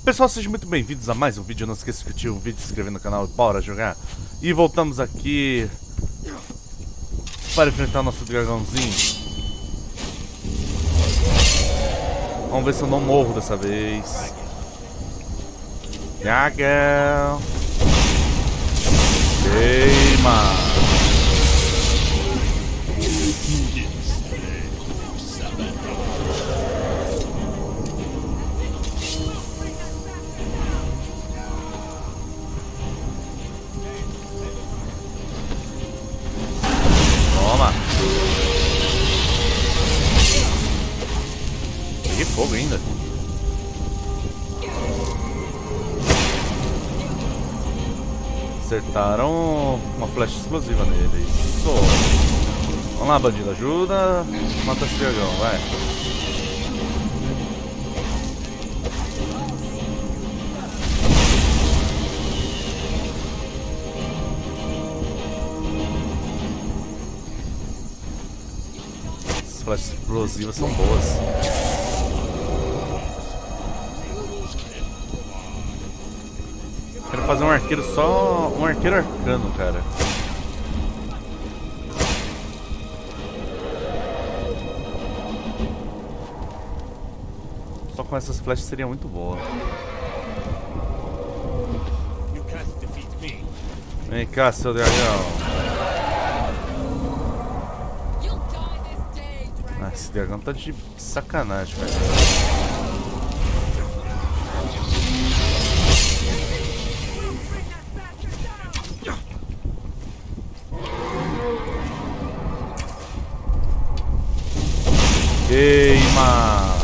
Pessoal, sejam muito bem-vindos a mais um vídeo. Não esqueça de curtir o vídeo, se inscrever no canal e bora jogar. E voltamos aqui para enfrentar o nosso dragãozinho. Vamos ver se eu não morro dessa vez. Saga. Queima. Toma. Peguei fogo ainda. Acertaram uma flecha explosiva nele. Isso. Vamos lá, bandido. Ajuda. Mata esse dragão, vai. As flechas explosivas são boas. Quero fazer um arqueiro só... um arqueiro arcano, cara. Só com essas flechas seria muito boa. Vem cá, seu dragão. Ah, esse dragão tá de sacanagem, velho. Queima!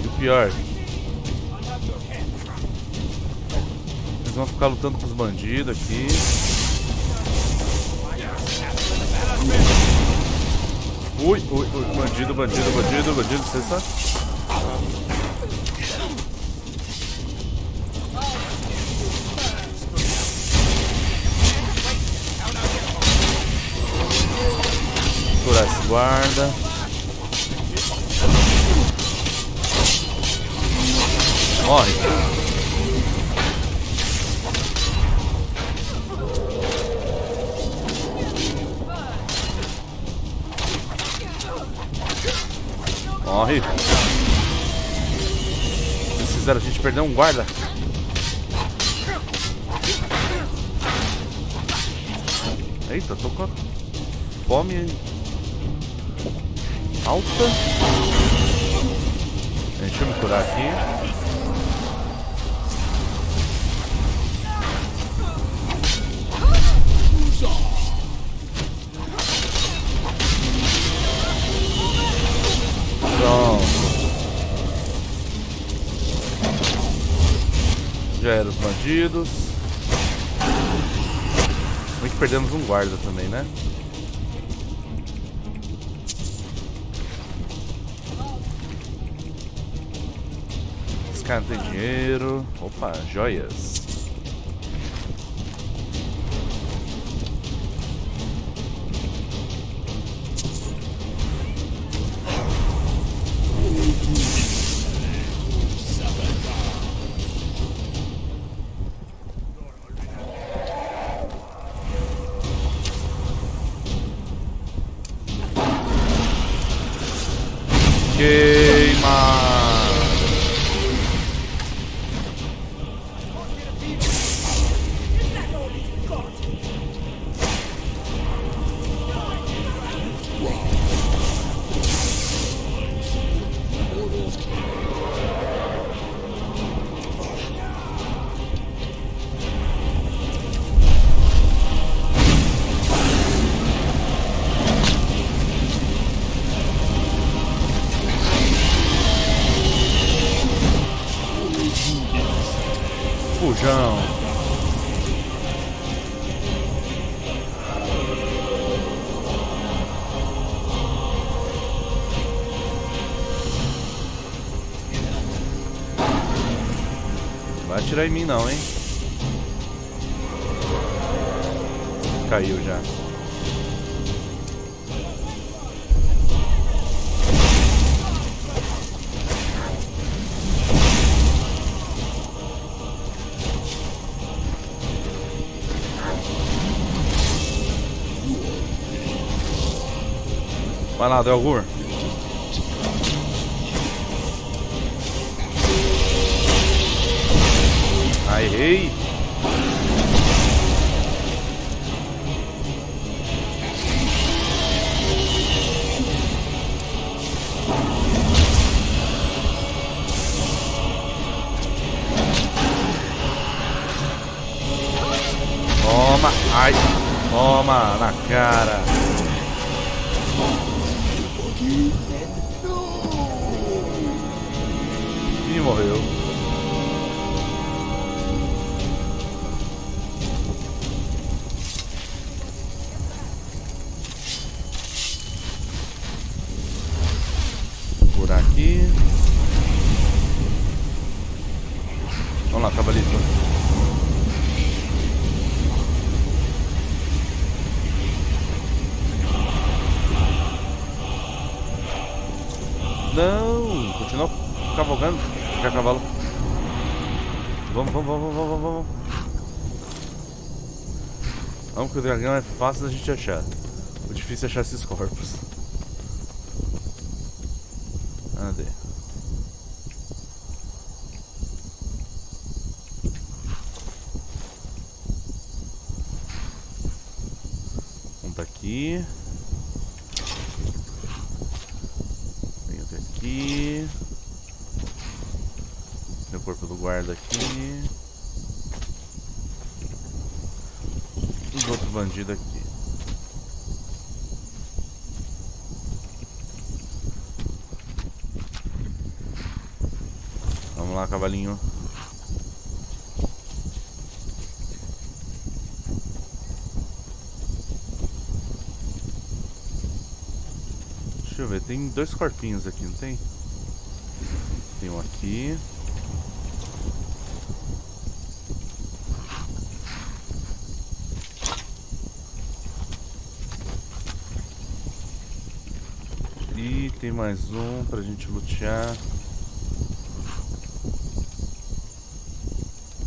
E o pior, eles vão ficar lutando com os bandidos aqui. Ui, bandido, você sabe? Curar esse guarda. Morre. Morre. Eles fizeram a gente perder um guarda. Eita, tô com a fome alta. Deixa eu me curar aqui. Pronto. Já eram os bandidos. Muito perdemos um guarda também, né? Esse cara não tem dinheiro. Opa, joias. Queima! Fujão. Vai atirar em mim não, hein? Caiu já. Vai lá, Delgur. Ai, errei. Toma, ai, toma na cara. E morreu. Por aqui. Vamos lá, cavalito. Não, continua cavalgando. Já cavalo. Vamos. Vamos que o dragão é fácil da gente achar. O difícil é achar esses corpos. Cadê? Um tá aqui. Aqui. Tem o corpo do guarda aqui. Os outros bandidos aqui. Vamos lá, cavalinho. Deixa eu ver, tem dois corpinhos aqui, não tem? Tem um aqui. E tem mais um pra gente lutear.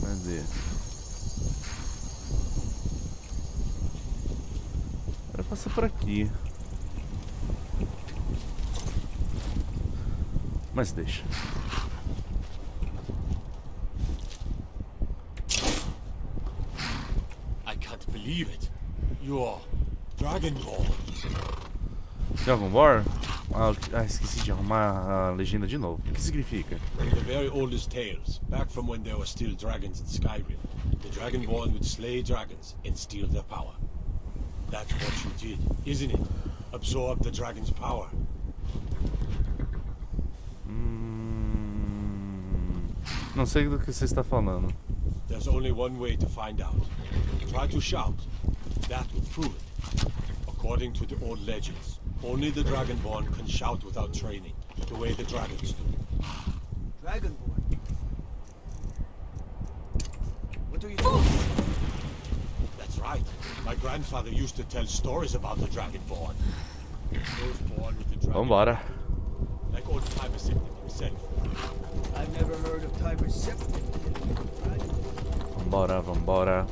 Cadê? Vai passar por aqui. Mas deixa. I can't believe it. You're Dragon Ball. Dragon Ball? Esqueci de arrumar a legenda de novo. O que significa? The very oldest tales, back from when there were still dragons in Skyrim. The Dragonborn would slay dragons and steal their power. That's what you did, isn't it? Absorb the dragon's power. Não sei do que você está falando. There's only one way to find out. Try to shout. That would prove it. According to the old legends, only the Dragonborn can shout without training, the way the dragons do. Dragonborn? What do you do? That's right. My grandfather used to tell stories about the Dragonborn. Those born with the dragon. Vambora. Like old Tiber Septim himself. I've never heard of Tiber Septim. Vambora.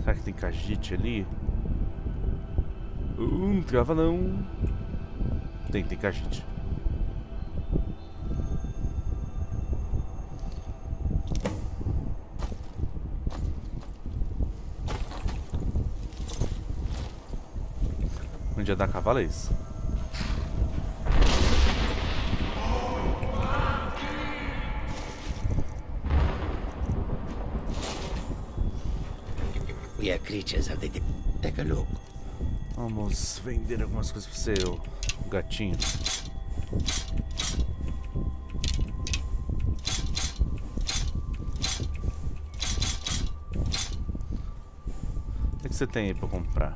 Será que tem cajite ali? Trava não. Tem cajite. Onde é da cavalo é isso? We are creatures of the deep. Take a look. Vamos vender algumas coisas pro seu gatinho. O que você tem aí pra comprar?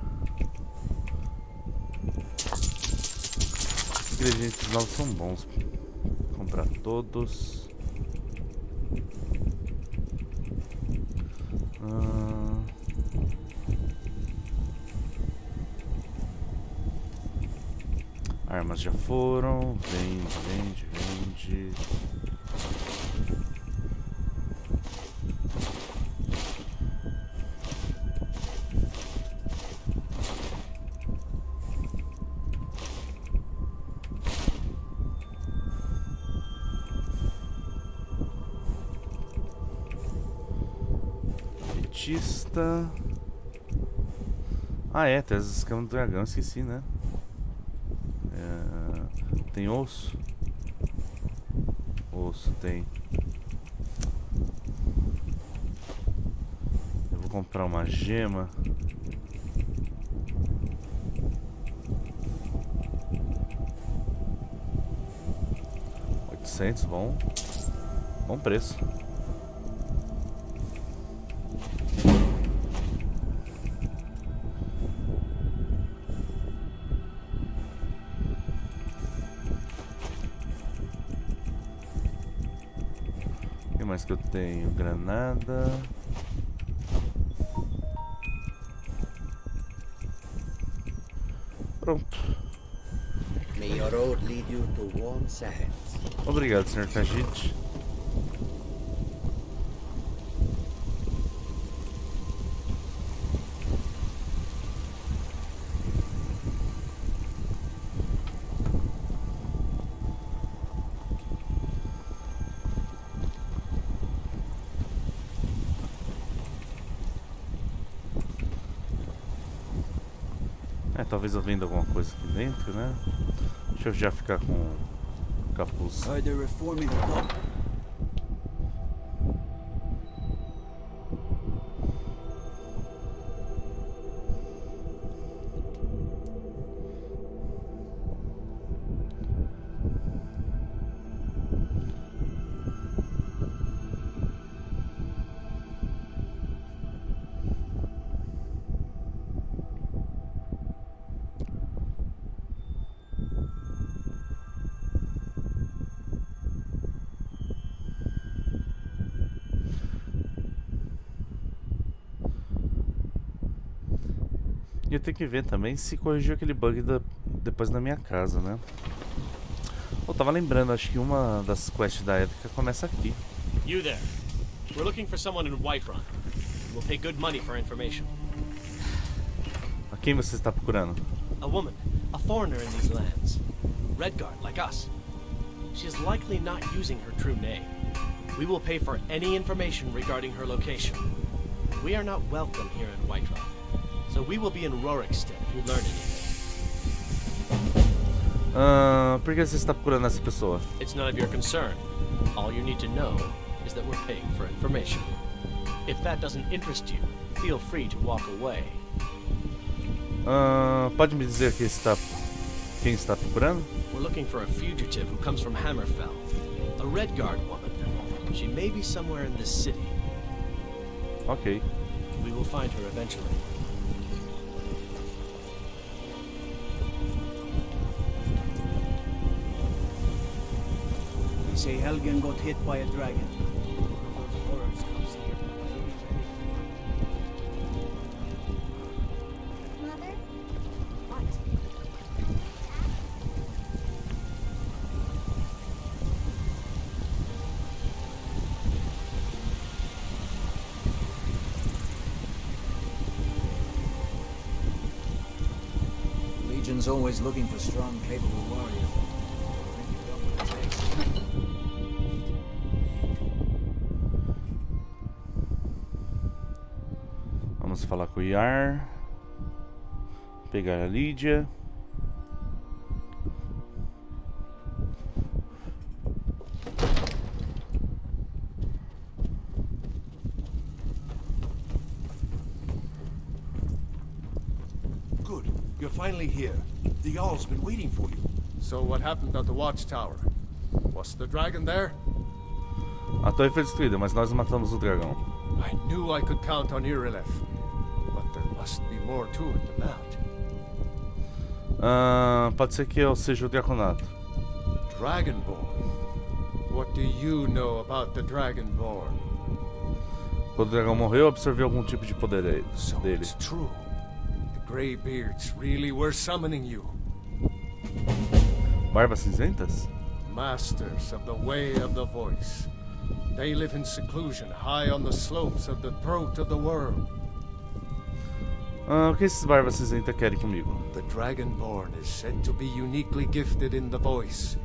Os ingredientes novos são bons. Vou comprar todos. Armas já foram. Vende. Cultista. Ah, é, tem as escamas do dragão, esqueci, né? Tem osso? Osso, tem. Eu vou comprar uma gema. R$800, bom. Bom preço. O que mais que eu tenho? Granada. Pronto. May your road lead you to warm sands. Obrigado, Sr. Kajit. Talvez eu venda alguma coisa aqui dentro, né? Deixa eu já ficar com o capuz. Are they reforming the pub? E eu tenho que ver também se corrigiu aquele bug depois na minha casa, né? Eu tava lembrando, acho que uma das quests da época começa aqui. You there. We're looking for someone in Whiterun. We'll pay good money for information. A quem você está procurando? A woman, a foreigner in these lands. Redguard, like us. She's likely not using her true name. We will pay for any information regarding her location. We are not welcome here in Whiterun. So we will be in Rorikstead if you learn anything. Por que você está procurando essa pessoa? It's none of your concern. All you need to know is that we're paying for information. If that doesn't interest you, feel free to walk away. Pode me dizer quem está procurando? We're looking for a fugitive who comes from Hammerfell. A Redguard woman. She may be somewhere in this city. Ok. We will find her eventually. They say Helgen got hit by a dragon. One of those horrors comes here. Mother? What? Legion's always looking for strong, capable warriors. I think you've got what it takes. Vamos falar com o Yar. Pegar a Lídia. Good. You're finally here. The Jarl's been waiting for you. So what happened at the watchtower? Was the dragon there? A torre foi destruída, mas nós matamos o dragão. I knew I could count on Irileth. But there must be more to it than that. Pode ser que eu seja o Draconato. Dragonborn? What do you know about the Dragonborn? Quando o dragão morreu, eu absorvi algum tipo de poder dele. So it's true. The Greybeards really were summoning you. Barbas cinzentas? Masters of the way of the voice. They live in seclusion high on the slopes of the throat of the world. O que esses barbas cinzentas querem comigo? The Dragonborn is said to be uniquely gifted in the voice.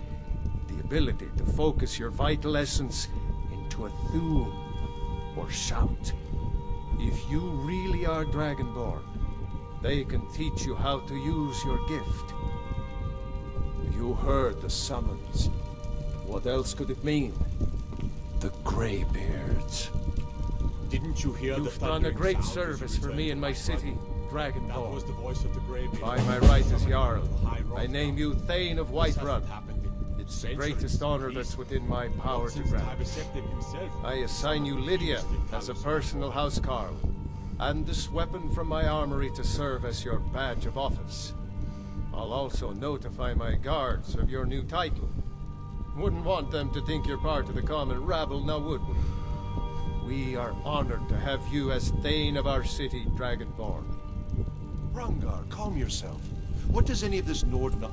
The ability to focus your vital essence into a thum or shout. If you really are Dragonborn, they can teach you how to use your gift. You heard the summons. What else could it mean? The Greybeards. Didn't you hear the You've done a thundering great sound as you service for returned me to and my my city, That was Dragonborn. the voice of the Greybeard. By my right as Jarl, High I Rock. name you Thane of This Whiterun. hasn't happened in It's the centuries, greatest honor at that's least. within my power Not to since grant. Tibeseptim himself. I assign you Lydia as a personal housecarl, and this weapon from my armory to serve as your badge of office. I'll also notify my guards of your new title. Wouldn't want them to think you're part of the common rabble, now would we? We are honored to have you as Thane of our city, Dragonborn. Rangar, calm yourself. What does any of this Nord know?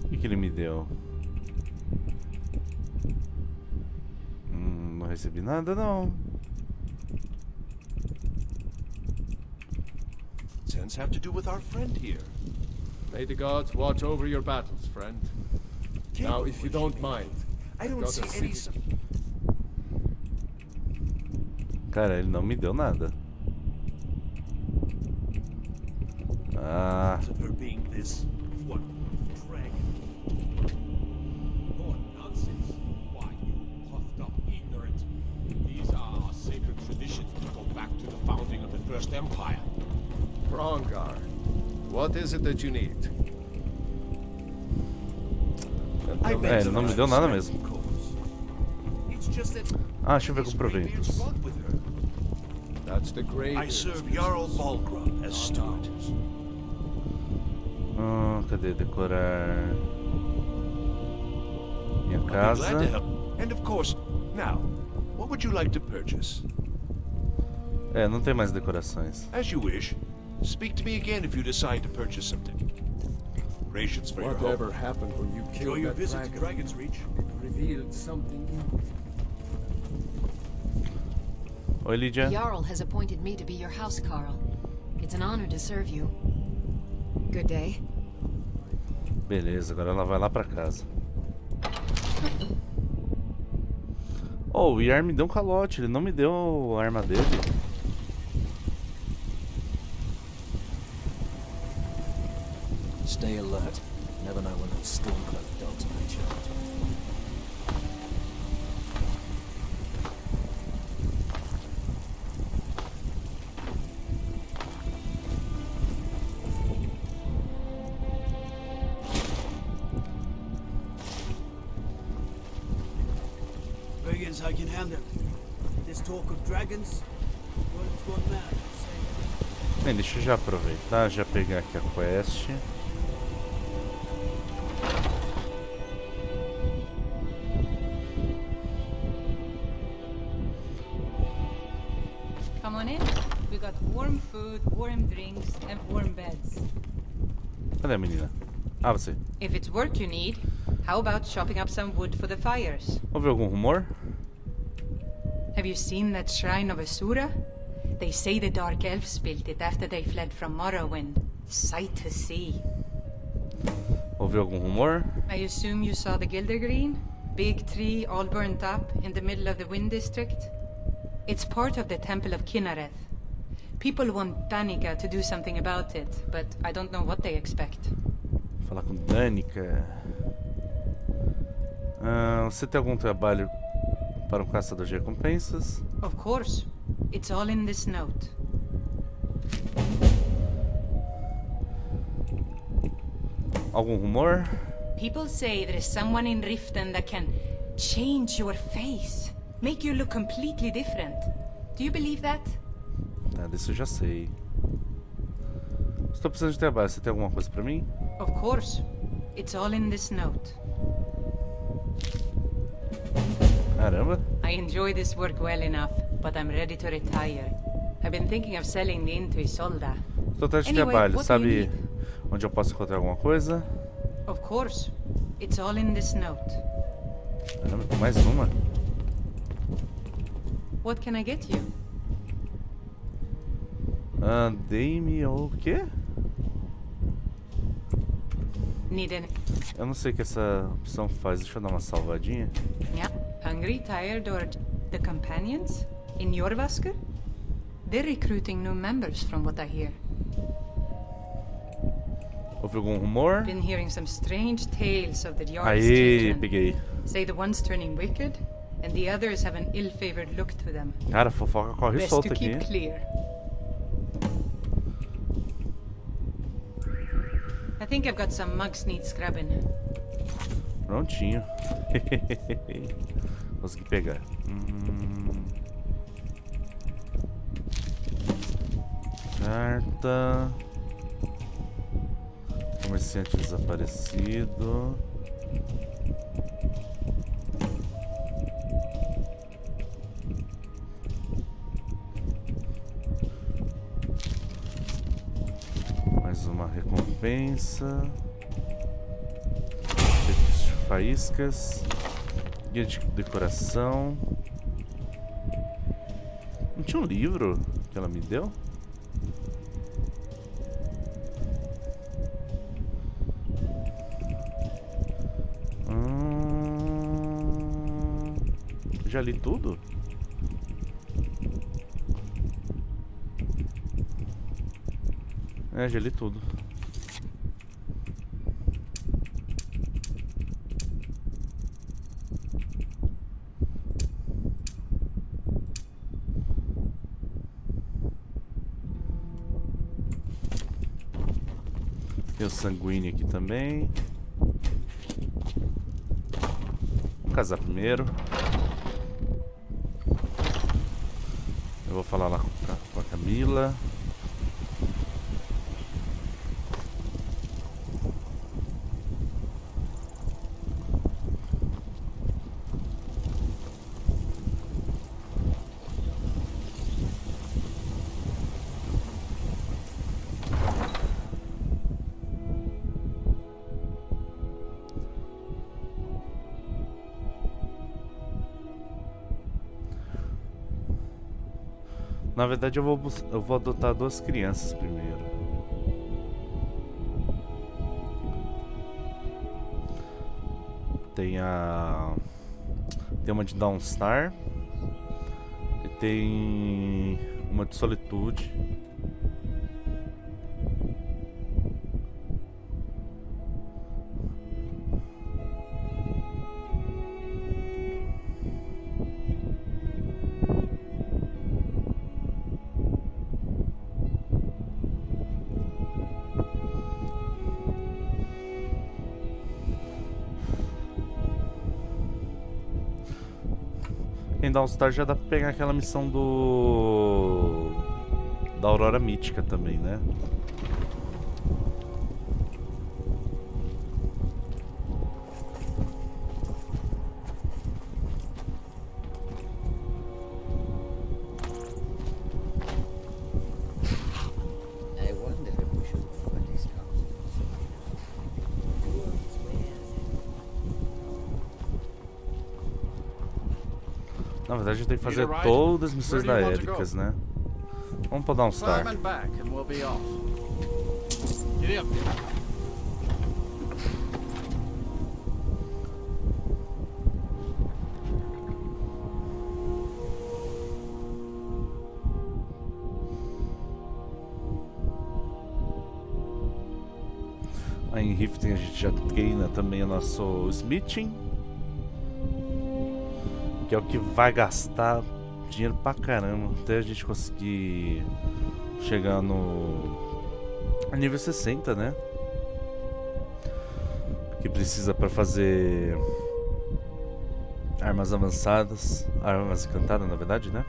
O que ele me deu? Não recebi nada, não. Sense have to do with our friend here. May the gods watch over your battles, friend. Now, if you don't mind, I don't got see a any city- Cara, ele não me deu nada. Ah, of her being this what dragon. What nonsense. Why, you puffed up ignorant. These are our sacred traditions that go back to the founding of the First Empire. Rongar, what is it that you need? é, ele não me deu nada mesmo. It's just that Ah, deixa eu ver com these proventos. Greybeards fought with her. That's the great. I serve Jarl Balgrup as steward. Cadê decorar minha I'll be glad to casa? help. And of course, now, what would you like to purchase? É, não tem mais decorações. As you wish. Speak to me again if you decide to purchase something. Rations for your home. Whatever happened when you Enjoy killed your that visit dragon? to Dragon's Reach. It revealed something in Oi, Lídia. Jarl has appointed me to be your housecarl. It's an honor to serve you. Good day. Beleza, agora ela vai lá pra casa. Oh, o Yar me deu um calote, ele não me deu a arma dele. Stay alert. Never know when those stormcloak dogs may charge. Brigands I can handle. This talk of dragons, world's gone mad. Say. Bem, deixa eu já aproveitar, já pegar aqui a quest. Come on in. We got warm food, warm drinks, and warm beds. Cadê a menina? Ah, você. If it's work you need, how about chopping up some wood for the fires? Ouviu algum rumor? Have you seen that shrine of Asura? They say the Dark Elves built it after they fled from Morrowind. Sight to see. Ouviu algum rumor? I assume you saw the Gildergreen? Big tree all burnt up in the middle of the Wind District? It's part of the Temple of Kinnareth. People want Danica to do something about it, but I don't know what they expect. Falar com Danica. Você tem algum trabalho para um caçador de recompensas? Of course. It's all in this note. Algum rumor? People say there is someone in Riften that can change your face, make you look completely different. Do you believe that? Tá, disso eu já sei. Estou precisando de trabalho, você tem alguma coisa pra mim? Of course. It's all in this note. Caramba. I enjoy this work well enough, but I'm ready to retire. I've been thinking of selling the inn to Isolda. Estou atrás de Anyway, trabalho, what do you sabe need? onde eu posso encontrar alguma coisa? Of course. It's all in this note. Caramba, tem mais uma. What can I get you? Dei-me o quê? Need an... Eu não sei o que essa opção faz, deixa eu dar uma salvadinha. Yeah. Hungry, tired, or... The companions? In Jorvaskr? They're recruiting new members from what I hear. Houve algum rumor? Been hearing some strange tales of the Jarl's Aê, children. peguei. Say the one's turning wicked, and the others have an ill-favored look to them. Cara, a fofoca corre Best solta to aqui. keep clear. I think I've got some mugs need scrubbing. Prontinho. Consegui pegar. Carta. Comerciante desaparecido. Mais uma recompensa. Faíscas. Guia de decoração. Não tinha um livro que ela me deu? Já li tudo? É, já li tudo. Tem o sanguíneo aqui também. Vou casar primeiro. Eu vou falar lá com a Camila. Na verdade eu vou adotar 2 crianças primeiro. Tem uma de Dawnstar e tem uma de Solitude. Em Dawnstar já dá pra pegar aquela missão da Aurora Mítica também, né? I wonder if we should find this house. Na verdade, a gente tem que fazer todas as missões daélicas, né? Vamos pra Dawnstar. Aí em Riften a gente já treina também o nosso smithing, que é o que vai gastar dinheiro pra caramba até a gente conseguir chegar no nível 60, né? Que precisa pra fazer armas avançadas, armas encantadas na verdade, né?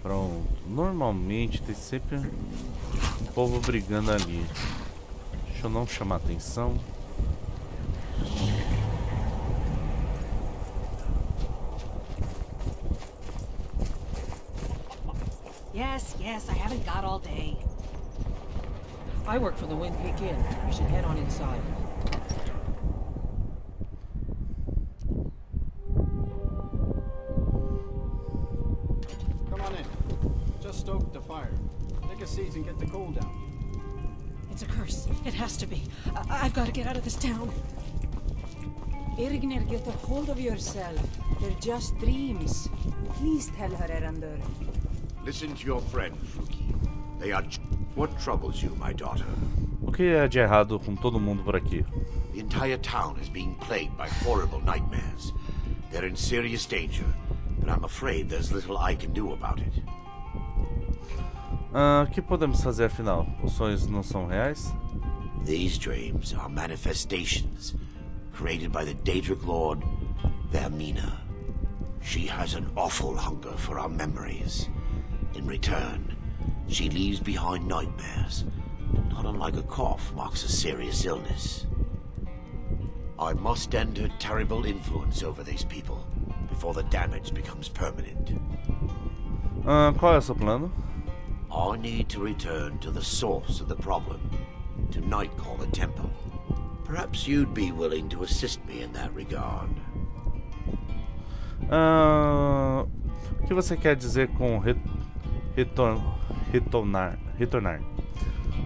Pronto, normalmente tem sempre um povo brigando ali. Deixa eu não chamar atenção. Yes, I haven't got all day. I work for the Wind Peak Inn. You should head on inside. Come on in. Just stoked the fire. Take a seat and get the coal down. It's a curse. It has to be. I've got to get out of this town. Irgner, get a hold of yourself. They're just dreams. Please tell her, Erandur. Listen to your friend, Fruki. They are... What troubles you, my daughter? O que é de errado com todo mundo por aqui? The entire town is being plagued by horrible nightmares. They're in serious danger, but I'm afraid there's little I can do about it. O que podemos fazer afinal? Os sonhos não são reais? These dreams are manifestations created by the Daedric Lord, Vermina. She has an awful hunger for our memories. In return, she leaves behind nightmares, not unlike a cough marks a serious illness. I must end her terrible influence over these people before the damage becomes permanent. Qual é o seu plano? I need to return to the source of the problem, to Nightcaller Temple. Perhaps you'd be willing to assist me in that regard. O que você quer dizer com retornar?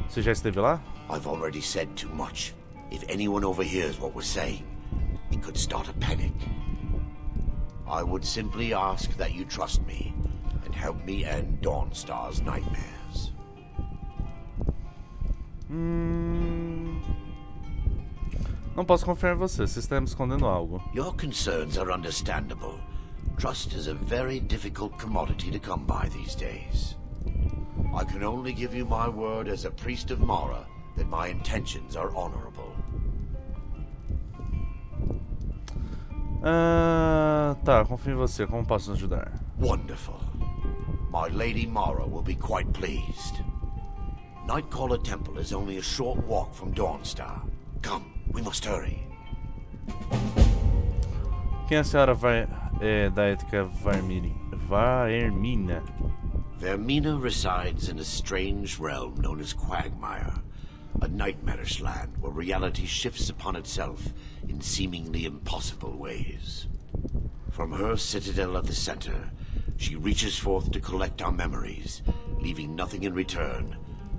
Você já esteve lá? I've already said too much. If anyone overhears what we're saying, it could start a panic. I would simply ask that you trust me and help me end Dawnstar's nightmares. Não posso confiar em você. Você está me escondendo algo. Your concerns are understandable. Trust is a very difficult commodity to come by these days. I can only give you my word as a priest of Mara that my intentions are honorable. Tá, confio em você. Como posso ajudar? Wonderful. My Lady Mara will be quite pleased. Nightcaller Temple is only a short walk from Dawnstar. Come, we must hurry. Quem é a senhora da ética Vaermina? Vermina resides in a strange realm known as Quagmire, a nightmarish land where reality shifts upon itself in seemingly impossible ways. From her citadel at the center, she reaches forth to collect our memories, leaving nothing in return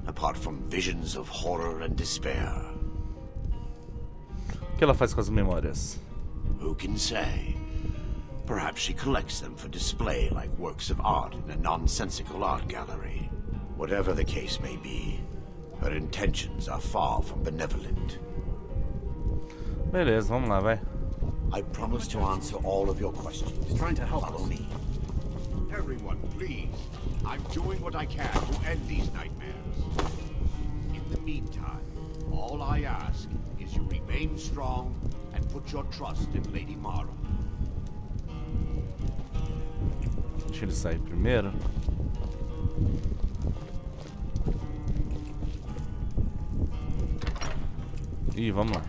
apart from visions of horror and despair. O que ela faz com as memórias? Who can say? Perhaps she collects them for display like works of art in a nonsensical art gallery. Whatever the case may be, her intentions are far from benevolent. Beleza, vamos lá, vai. I promise to answer all of your questions. He's trying to help Follow us. me. Everyone, please. I'm doing what I can to end these nightmares. In the meantime, all I ask is you remain strong and put your trust in Lady Mara. Deixa ele sair primeiro. Ih, vamos lá.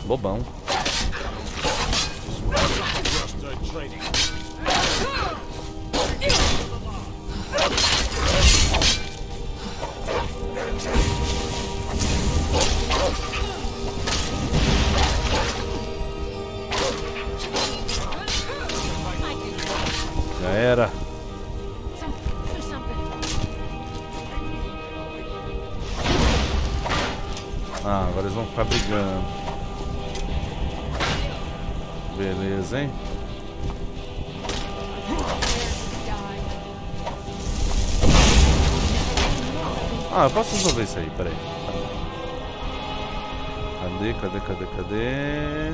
Bobão. Já era. Ah, agora eles vão ficar brigando. Beleza, hein? Ah, eu posso resolver isso aí, peraí. Cadê?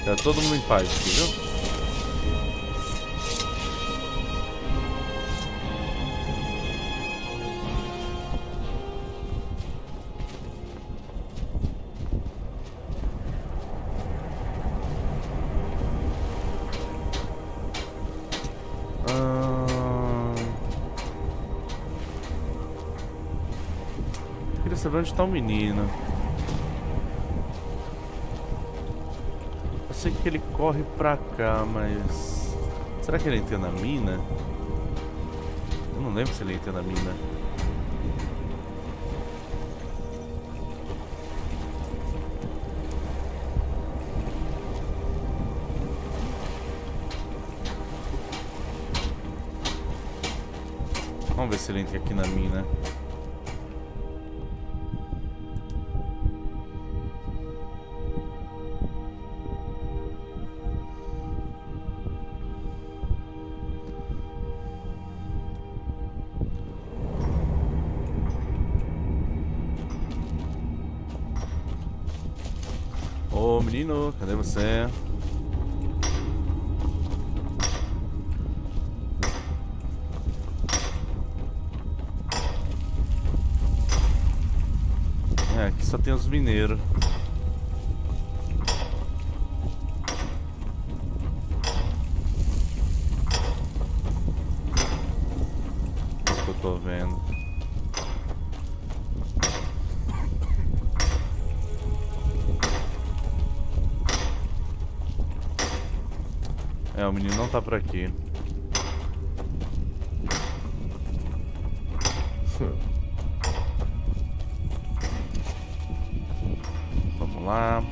Tá todo mundo em paz aqui, viu? saber onde tá o menino. Eu sei que ele corre pra cá, mas... será que ele entra na mina? Eu não lembro se ele entra na mina. Vamos ver se ele entra aqui na mina. Ô menino, cadê você? É, aqui só tem os mineiros. O que eu tô vendo. É, o menino não tá por aqui. Vamos lá.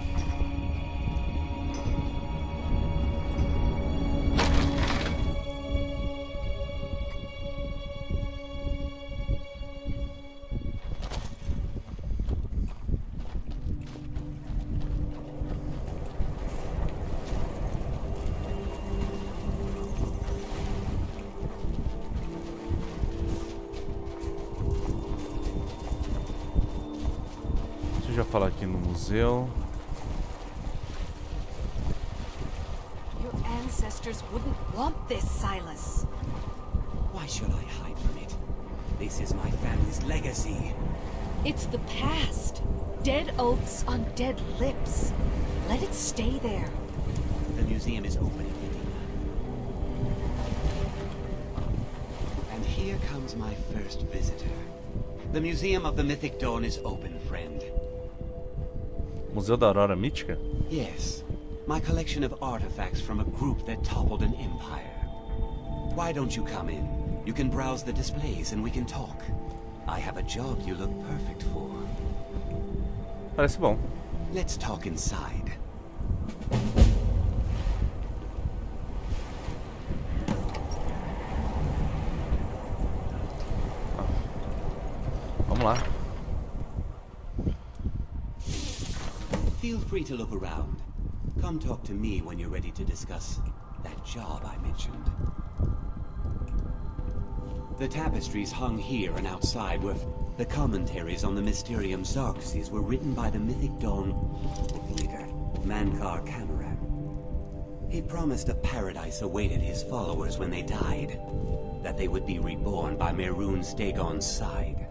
Deixa eu já falar aqui no museu. Your ancestors wouldn't want this, Silas. Why should I hide from it? This is my family's legacy. It's the past. Dead oaths on dead lips. Let it stay there. The museum is open in Medina. And here comes my first visitor. The Museum of the Mythic Dawn is open, friend. Museu da Aurora Mítica? Yes. My collection of artifacts from a group that toppled an empire. Why don't you come in? You can browse the displays and we can talk. I have a job you look perfect for. Parece bom. Let's talk inside. Vamos lá. Feel free to look around. Come talk to me when you're ready to discuss that job I mentioned. The tapestries hung here and outside with the commentaries on the Mysterium Xarxes were written by the Mythic Dawn leader, Mankar Cameron. He promised a paradise awaited his followers when they died, that they would be reborn by Mehrunes Dagon's side.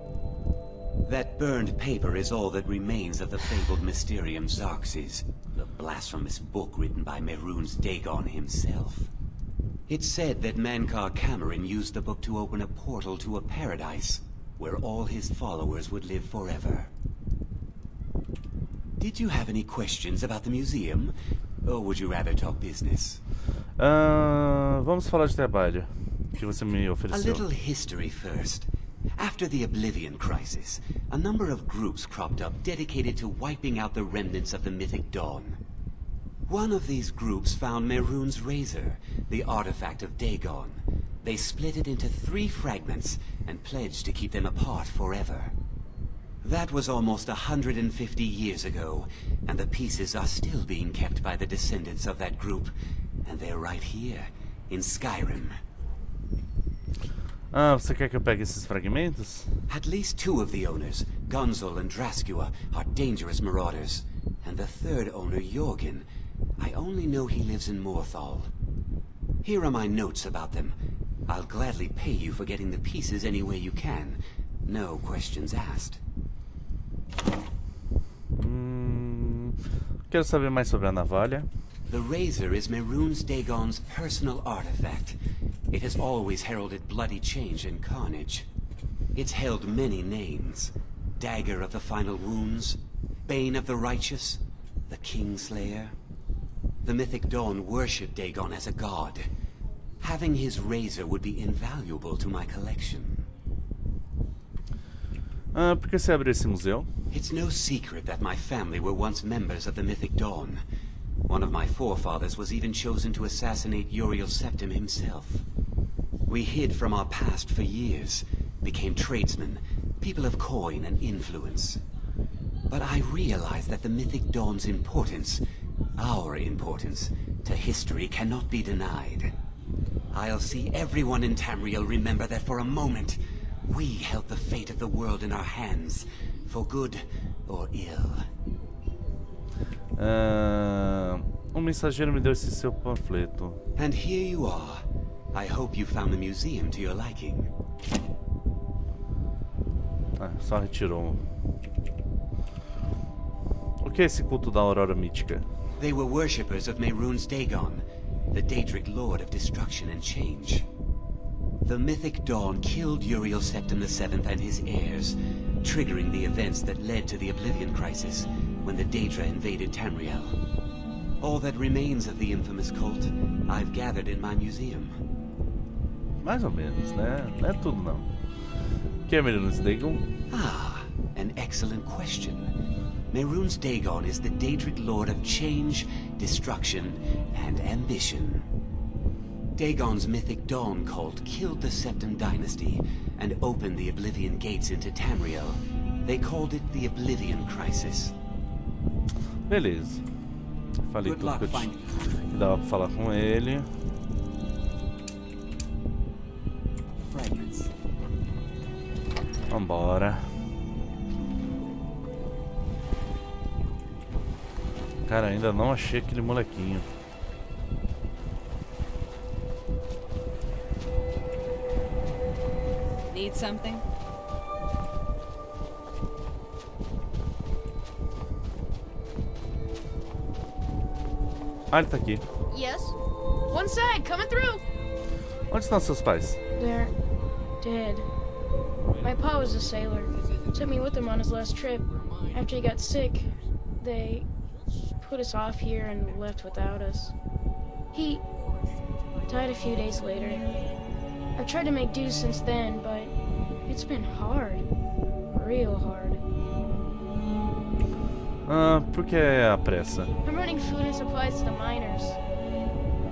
That burned paper is all that remains of the fabled Mysterium Xarxes, the blasphemous book written by Mehrunes Dagon himself. It's said that Mankar Cameron used the book to open a portal to a paradise, where all his followers would live forever. Did you have any questions about the museum? Or would you rather talk business? Vamos falar de trabalho que você me A ofereceu. little history first. After the Oblivion Crisis, a number of groups cropped up dedicated to wiping out the remnants of the Mythic Dawn. One of these groups found Mehrunes' razor, the artifact of Dagon. They split it into 3 fragments and pledged to keep them apart forever. That was almost 150 years ago, and the pieces are still being kept by the descendants of that group. And they're right here, in Skyrim. Ah, você quer que eu pegue esses fragmentos? At least 2 of the owners, Gunzel and Draskua, are dangerous marauders. And the 3rd owner, Jorgen, I only know he lives in Morthal. Here are my notes about them. I'll gladly pay you for getting the pieces any way you can. No questions asked. Quero saber mais sobre a navalha. The razor is Mehrunes Dagon's personal artifact. It has always heralded bloody change and carnage. It's held many names. Dagger of the final wounds, Bane of the righteous, the Kingslayer. The Mythic Dawn worshipped Dagon as a god. Having his razor would be invaluable to my collection. Por que você abriu esse museu? It's no secret that my family were once members of the Mythic Dawn. One of my forefathers was even chosen to assassinate Uriel Septim himself. We hid from our past for years, became tradesmen, people of coin and influence. But I realized that the Mythic Dawn's importance, our importance, to history cannot be denied. I'll see everyone in Tamriel remember that for a moment, we held the fate of the world in our hands, for good or ill. Mensageiro me deu esse seu panfleto. And here you are. I hope you found the museum to your liking. Só retirou. O que é esse culto da Aurora Mítica? They were worshippers of Mehrunes Dagon, the Daedric Lord of Destruction and Change. The Mythic Dawn killed Uriel Septim VII and his heirs, triggering the events that led to the Oblivion Crisis when the Daedra invaded Tamriel. All that remains of the infamous cult, I've gathered in my museum. Mais ou menos, né? Não é tudo, não. O que é Mehrunes Dagon? An excellent question. Mehrunes Dagon is the Daedric Lord of Change, Destruction, and Ambition. Dagon's Mythic Dawn cult killed the Septim Dynasty and opened the Oblivion Gates into Tamriel. They called it the Oblivion Crisis. Beleza. Falei tudo que dava pra falar com ele. Vambora. Cara, ainda não achei aquele molequinho. Need something? Ele tá aqui. Yes? One side, coming through! Onde estão seus pais? They're dead. My pa was a sailor. Took me with him on his last trip. After he got sick, they put us off here and left without us. He died a few days later. I've tried to make do since then, but it's been hard. Real hard. Por que a pressa? I'm running food and supplies to the miners.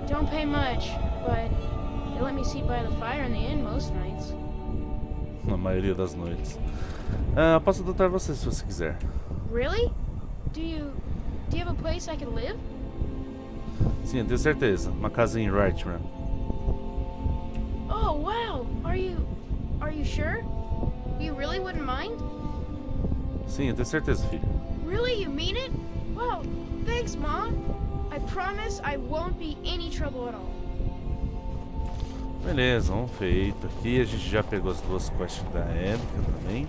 Don't pay much, but they let me sit by the fire in the inn most nights. Na maioria das noites. Posso adotar você se você quiser. Really? Do you have a place I could live? Sim, eu tenho certeza. Uma casa em Wrightman. Oh, wow. Are you sure? You really wouldn't mind? Sim, eu tenho certeza, filho. Really? You mean it? Wow. Thanks, Mom. I promise I won't be any trouble at all. Beleza, vamos feito. Aqui a gente já pegou as duas quests da época também.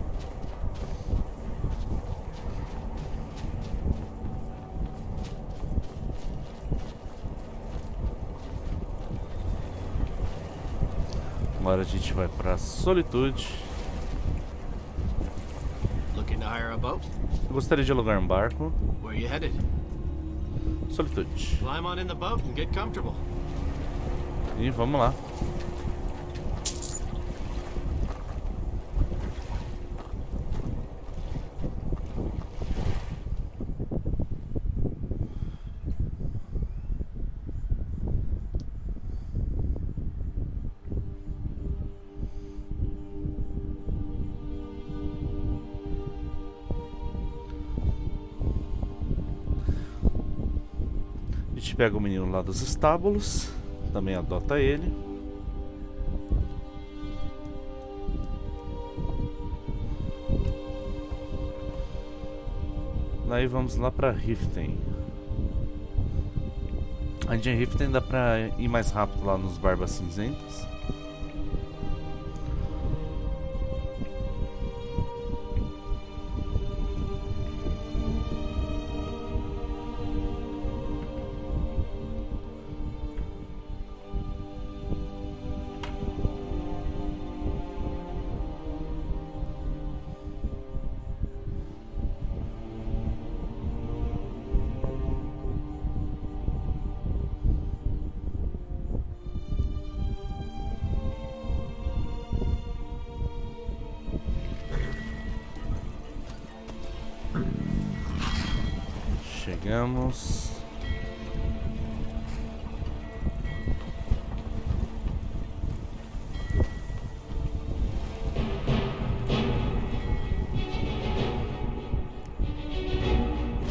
Agora a gente vai pra Solitude. Looking to hire a boat? Eu gostaria de alugar um barco. Where are you headed? Solitude. Climb on in the boat and get comfortable. E vamos lá. A gente pega o menino lá dos estábulos, também adota ele. Daí vamos lá pra Riften. A gente em Riften dá pra ir mais rápido lá nos Barbas Cinzentas. Chegamos.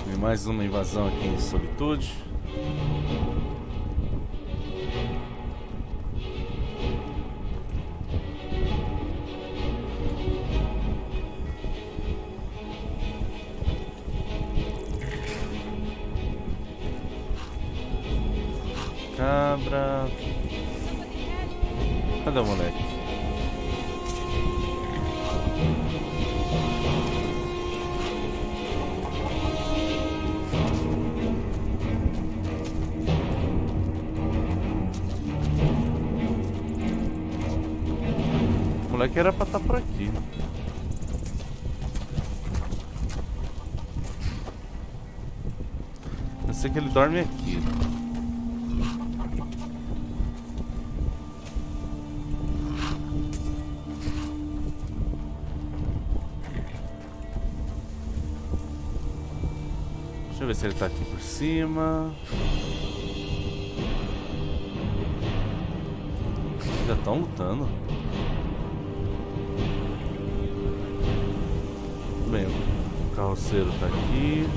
Tem mais uma invasão aqui em Solitude. Cabra. Cadê o moleque? O moleque era pra estar por aqui. Eu sei que ele dorme aqui. Deixa eu ver se ele tá aqui por cima. Ainda estão lutando. Bem, o carroceiro tá aqui.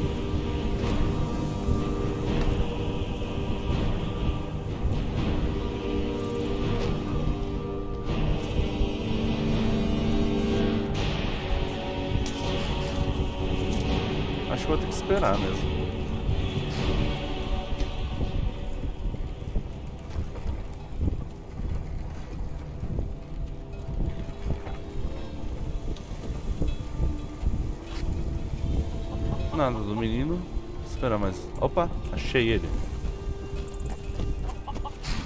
Acho que vou ter que esperar mesmo. Nada do menino. Esperar mais. Opa, achei ele.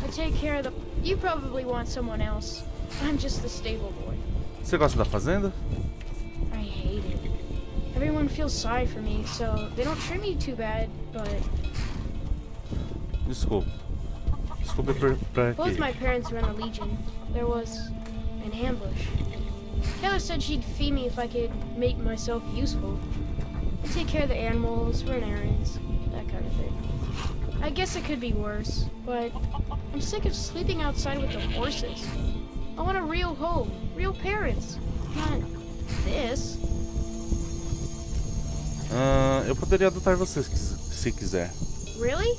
I take care of the... You probably want someone else. I'm just the stable boy. Você gosta da fazenda? I hate it. Everyone feels sorry for me, so they don't treat me too bad, but... Desculpa. Desculpa pra Both quê? my parents were in the Legion. There was an ambush. Taylor said she'd feed me if I could make myself useful. I take care of the animals, run errands, that kind of thing. I guess it could be worse, but I'm sick of sleeping outside with the horses. I want a real home, real parents, not this. Eu poderia adotar você se quiser. Really?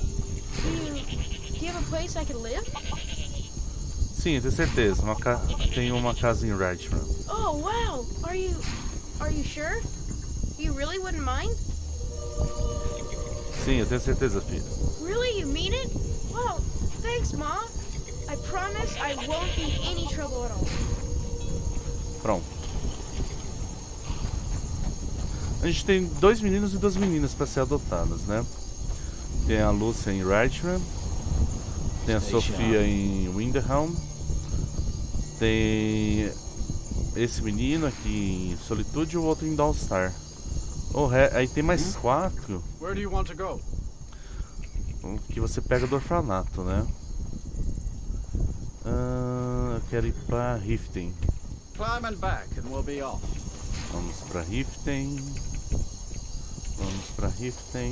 Do you have a place I could live? Sim, tenho certeza. Tenho uma casa em Redmond. Oh, wow! Are you sure? You really wouldn't mind? Sim, eu tenho certeza, filho. Really? You mean it? Wow, thanks, Mom. I promise I won't be any trouble at all. Pronto. A gente tem 2 meninos e 2 meninas para ser adotadas, né? Tem a Lúcia em Redmond. Tem a Sofia em Winderhelm. Tem esse menino aqui em Solitude e o outro em Dawnstar. Aí tem mais 4 Where do you want to go? que você pega do orfanato, né? Eu quero ir pra Riften. Climb and back and we'll be off. Vamos pra Riften. Vamos pra Riften.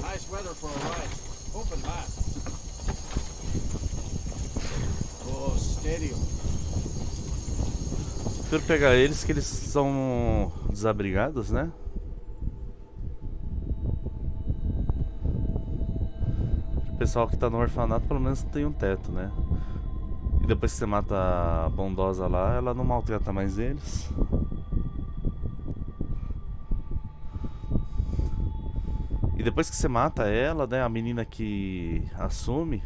Nice weather for a ride. Open map. Oh, steady. Prefiro pegar eles que eles são desabrigados, né? O pessoal que tá no orfanato pelo menos tem um teto, né? E depois que você mata a bondosa lá, ela não maltrata mais eles. E depois que você mata ela, né, a menina que assume,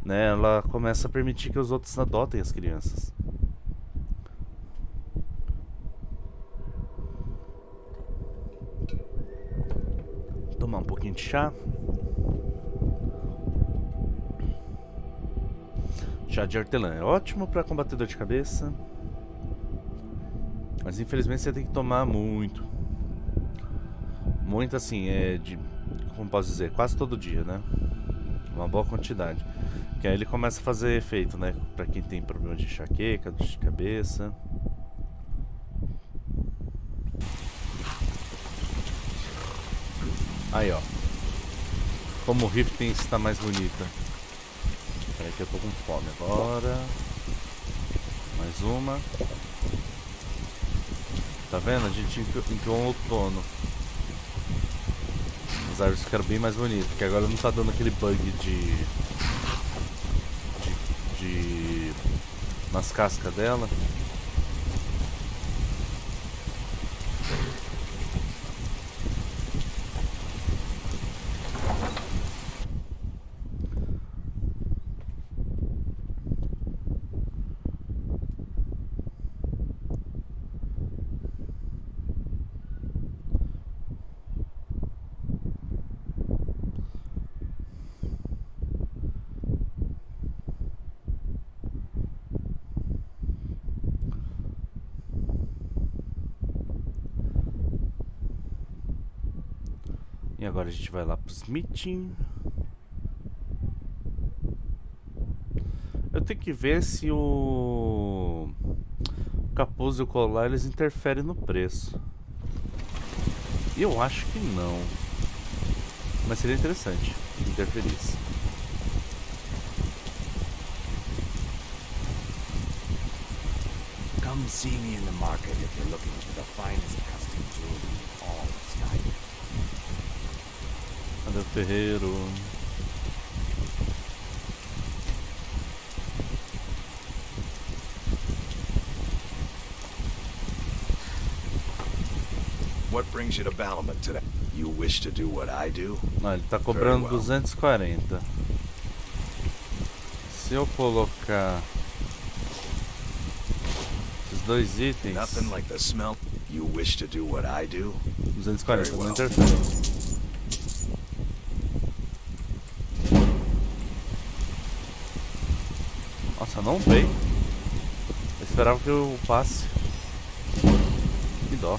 né, ela começa a permitir que os outros adotem as crianças. Tomar um pouquinho de chá. Chá de hortelã é ótimo para combater dor de cabeça. Mas infelizmente você tem que tomar muito. Muito assim, como posso dizer, quase todo dia, né? Uma boa quantidade. Que aí ele começa a fazer efeito, né? Pra quem tem problema de enxaqueca, dor de cabeça. Aí, ó. Como o Riften está mais bonita. Peraí que eu tô com fome agora. Mais uma. Tá vendo? A gente entrou um outono. As árvores ficaram bem mais bonitas. Porque agora não tá dando aquele bug nas cascas dela. E agora a gente vai lá pro Smithing. Eu tenho que ver se o capuz e o colar eles interferem no preço. Eu acho que não. Mas seria interessante se interferisse. Come see me in the market if you're looking for the finest custom jewelry in all of Skyrim. Cadê o ferreiro? What brings you to Balamut today? You wish to do what I do? Não, ele tá cobrando 240. Se eu colocar esses dois itens, Nothing like the smell. You wish to do what I do? 240, não interfere. Nossa, não veio. Eu esperava que eu passe. Que dó.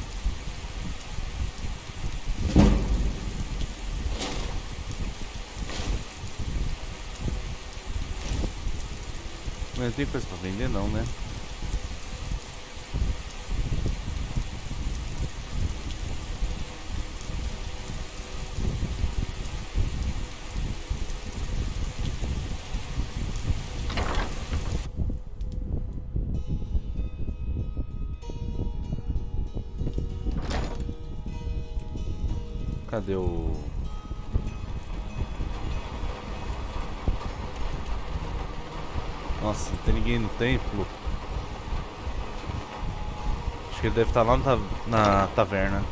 Mas não tem coisa pra vender não, né? Cadê o... Nossa, não tem ninguém no templo. Acho que ele deve estar lá na taverna.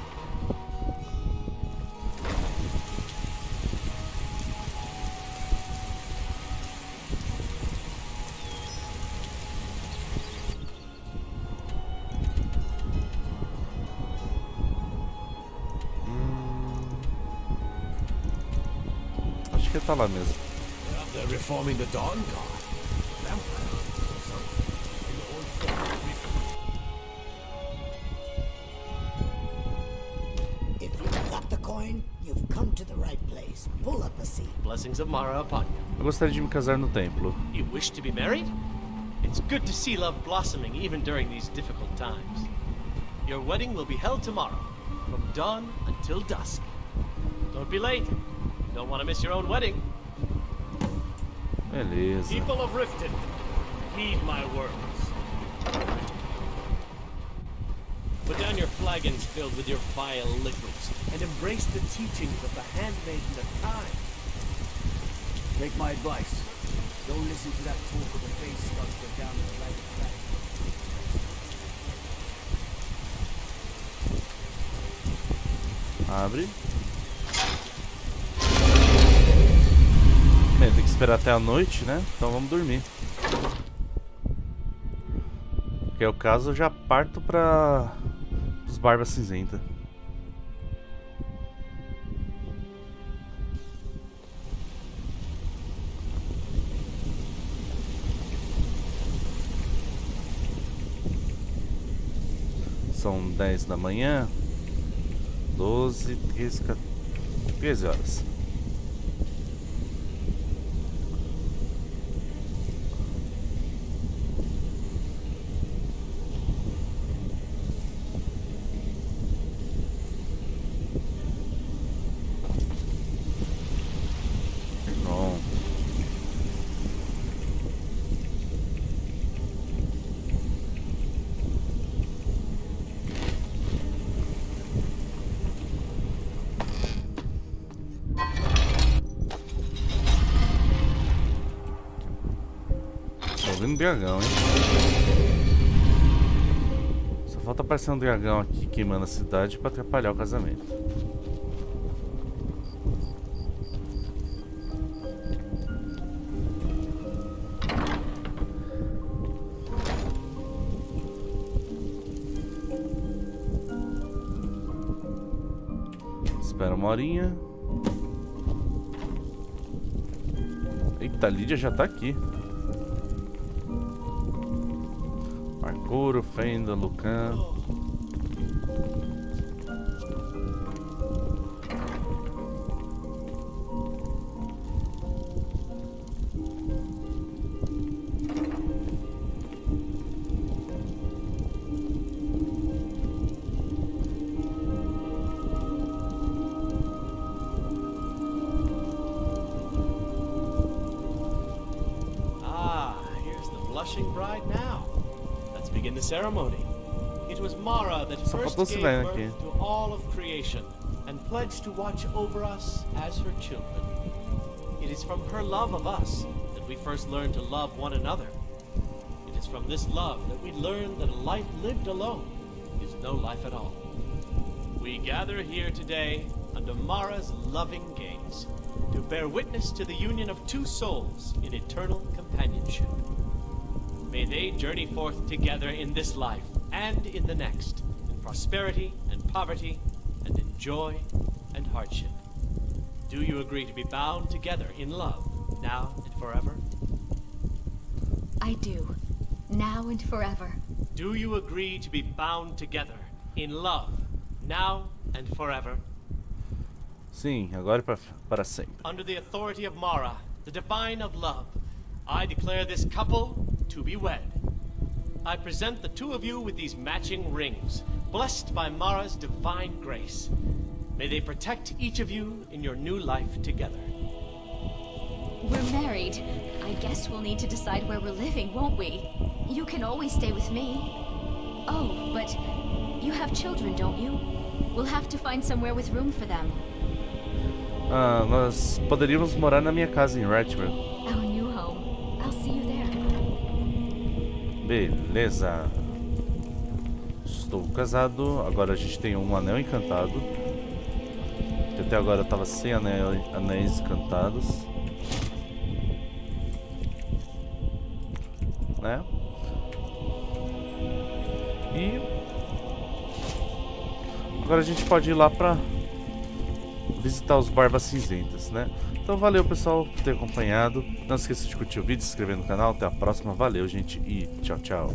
Acho que ele tá lá mesmo. They're reforming the Dawn Guard. If you've got the coin, you've come to the right place. Pull up a seat. Blessings of Mara upon you. Eu gostaria de me casar no templo. You wish to be married? It's good to see love blossoming even during these difficult times. Your wedding will be held tomorrow, from dawn until dusk. Don't be late. Don't want to miss your own wedding. Beleza. People of Riften, heed my words. Put down your flagons filled with your vile liquids and embrace the teachings of the handmaiden of time. Take my advice. Don't listen to that talk of the face sculptor down the right track. Abre. Bem, tem que esperar até a noite, né? Então vamos dormir. Porque é o caso, eu já parto para os Barba Cinzenta. São 10 da manhã. 12, 13 horas. vindo dragão, hein? Só falta aparecer um dragão aqui queimando a cidade pra atrapalhar o casamento. Espera uma horinha. Eita, a Lídia já tá aqui. Marcuro, Fenda, Lucan. Bride now. Let's begin the ceremony. It was Mara that Só first faltou gave esse velho birth aqui. to all of creation and pledged to watch over us as her children. It is from her love of us that we first learned to love one another. It is from this love that we learn that a life lived alone is no life at all. We gather here today under Mara's loving gaze to bear witness to the union of two souls in eternal companionship. May they journey forth together in this life and in the next, in prosperity and poverty, and in joy and hardship. Do you agree to be bound together in love, now and forever? I do. Now and forever. Do you agree to be bound together in love, now and forever? Sim, agora e para sempre. Under the authority of Mara, the divine of love, I declare this couple to be wed. I present the two of you with these matching rings, blessed by Mara's divine grace. May they protect each of you in your new life together. We're married. I guess we'll need to decide where we're living, won't we? You can always stay with me. Oh, but you have children, don't you? We'll have to find somewhere with room for them. Ah, nós poderíamos morar na minha casa em Ratchville. Our new home. I'll see you there. Beleza. Estou casado. Agora a gente tem um anel encantado. Que até agora eu tava sem anéis encantados. Né? E agora a gente pode ir lá pra visitar os Barbas Cinzentas, né? Então valeu, pessoal, por ter acompanhado. Não esqueça de curtir o vídeo, se inscrever no canal. Até a próxima. Valeu, gente, e tchau, tchau.